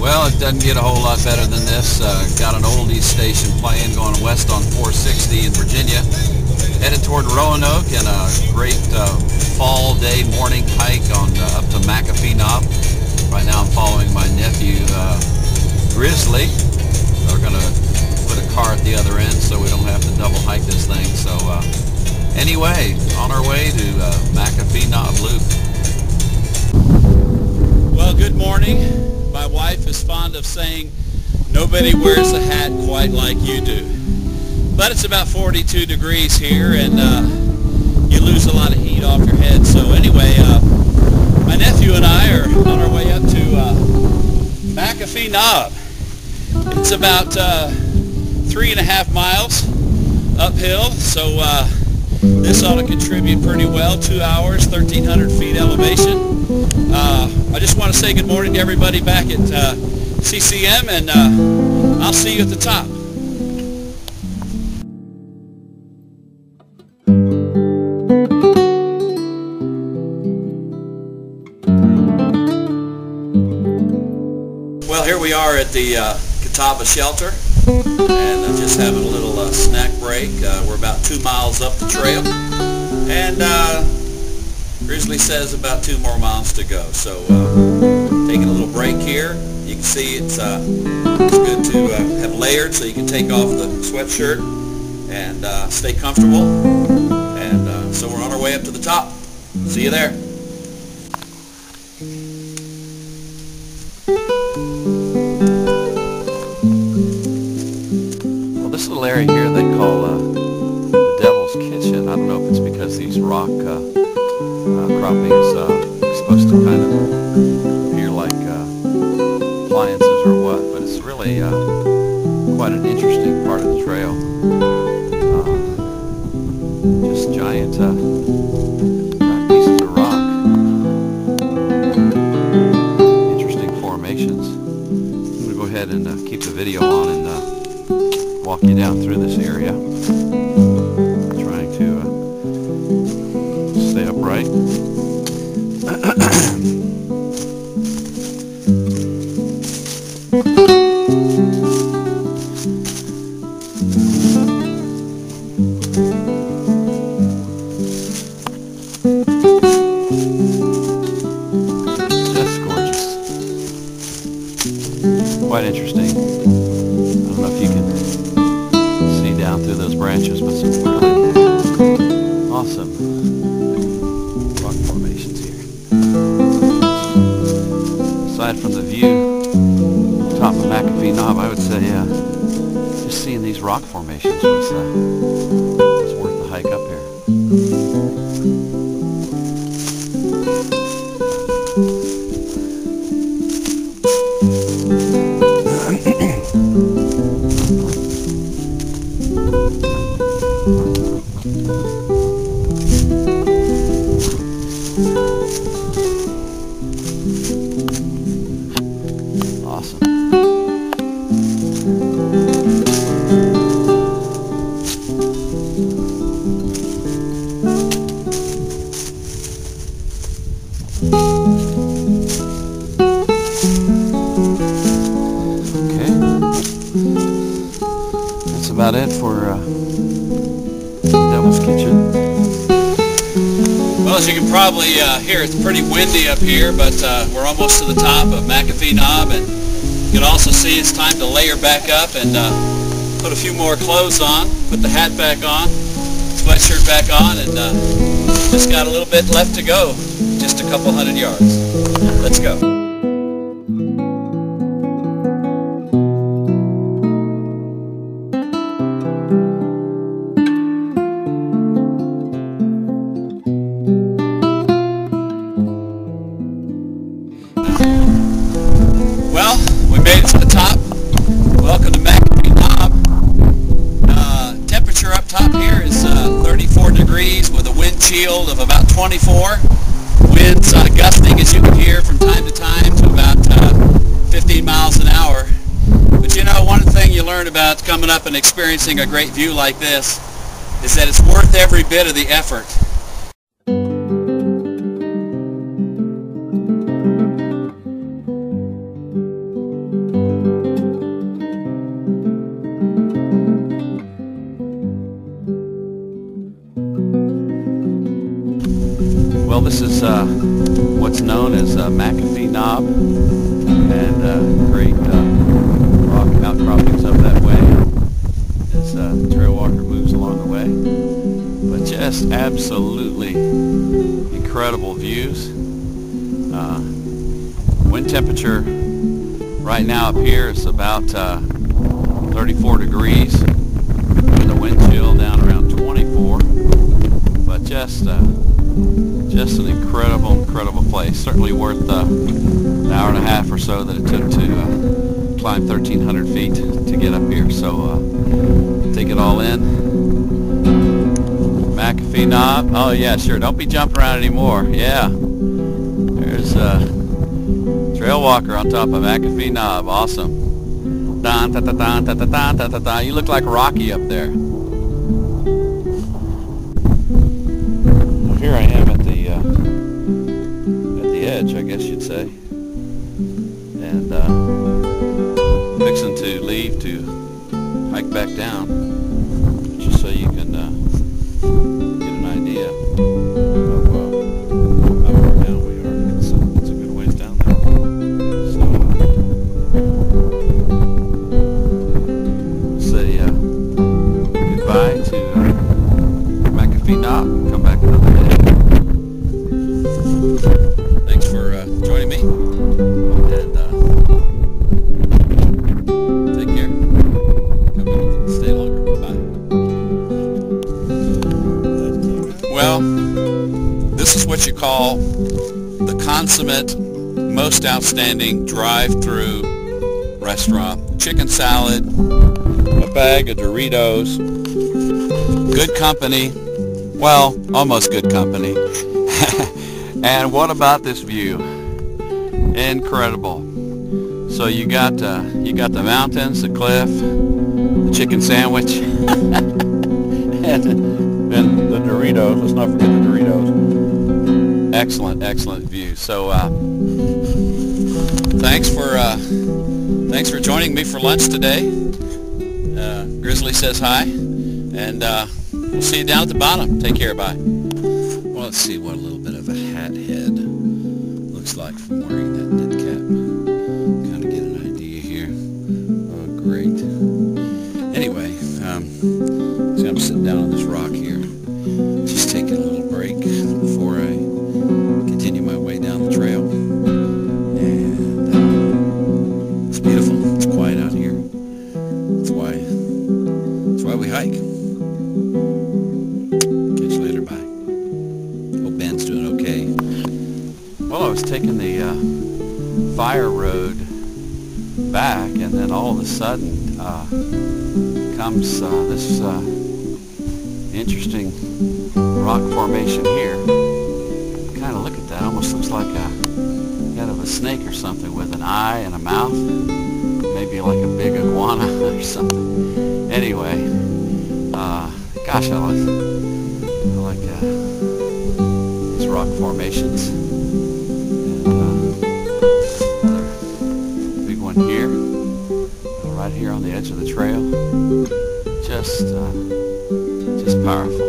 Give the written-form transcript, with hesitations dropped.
Well, it doesn't get a whole lot better than this. Got an oldies station playing going west on 460 in Virginia. Headed toward Roanoke and a great fall day morning hike on up to McAfee Knob. Right now I'm following my nephew Grizzly. We're going to put a car at the other end so we don't have to double hike this thing. So anyway, on our way to McAfee Knob Loop. Well, good morning. My wife is fond of saying nobody wears a hat quite like you do. But it's about 42 degrees here and you lose a lot of heat off your head. So anyway, my nephew and I are on our way up to McAfee Knob. It's about 3.5 miles uphill, so this ought to contribute pretty well. 2 hours, 1,300 feet elevation. I just want to say good morning to everybody back at CCM, and I'll see you at the top. Well, here we are at the Catawba shelter, and I'm just having a little snack break. We're about 2 miles up the trail, and Grizzly says about 2 more miles to go. So taking a little break here. You can see it's good to have layered so you can take off the sweatshirt and stay comfortable. And so we're on our way up to the top. See you there. Well, this little area here they call the Devil's Kitchen. I don't know if it's because these rock croppings are supposed to kind of appear like appliances or what, but it's really quite an interesting part of the trail. Just giant pieces of rock. Interesting formations. I'm going to go ahead and keep the video on and walk you down through this area. Trying to stay upright. Just gorgeous. Quite interesting. I don't know if you can see down through those branches, but some really awesome rock formations here. Aside from the view, top of McAfee Knob, I would say just seeing these rock formations was worth the hike up here. Awesome. Okay. That's about it for Devil's Kitchen. Well, as you can probably hear, it's pretty windy up here, but we're almost to the top of McAfee Knob, and you can also see it's time to layer back up and put a few more clothes on, put the hat back on, sweatshirt back on, and just got a little bit left to go, just a couple hundred yards. Let's go. Well, we made it to the top. Welcome to McAfee Knob. Temperature up top here is 34 degrees with a wind chill of about 24. Winds gusting, as you can hear, from time to time to about 15 miles an hour. But you know, one thing you learn about coming up and experiencing a great view like this is that it's worth every bit of the effort. is what's known as McAfee Knob, and great rock outcroppings up that way as the Trailwalker moves along the way. But just absolutely incredible views. Wind temperature right now up here is about 34 degrees, with the wind chill down around 24. But just an incredible place. Certainly worth an hour and a half or so that it took to climb 1,300 feet to get up here. So take it all in. McAfee Knob. Oh yeah, sure. Don't be jumping around anymore. Yeah. There's Trailwalker on top of McAfee Knob. Awesome. Dun, da, da, dun, da, da, dun, da, da, da. You look like Rocky up there. Well, here I am at the edge, I guess you'd say, and fixing to leave to hike back down, just so you can get an idea of how far down we are. It's a good ways down there. So say goodbye to McAfee Knob. Come back another day. Thanks for joining me, and take care. Come back and stay longer. Bye. Well, this is what you call the consummate, most outstanding drive-through restaurant. Chicken salad, a bag of Doritos, good company, well, almost good company. And what about this view? Incredible. So you got the mountains, the cliff, the chicken sandwich, and the Doritos. Let's not forget the Doritos. Excellent view. So thanks for joining me for lunch today. Grizzly says hi, and we'll see you down at the bottom. Take care. Bye. Well, let's see what a little bit of a hat head looks like from wearing that knit cap. Kind of get an idea here. Oh, great. Anyway, so I'm sitting down on this rock here, just taking a little break before I continue my way down the trail. And it's beautiful. It's quiet out here. That's why we hike. Catch you later. Bye. Hope Ben's doing okay. Well, I was taking the fire road back, and then all of a sudden comes this interesting rock formation here. Kind of look at that. Almost looks like a head of a snake or something with an eye and a mouth. Maybe like a big iguana or something. Anyway, gosh, I like these rock formations. And another big one here, right here on the edge of the trail. Just powerful.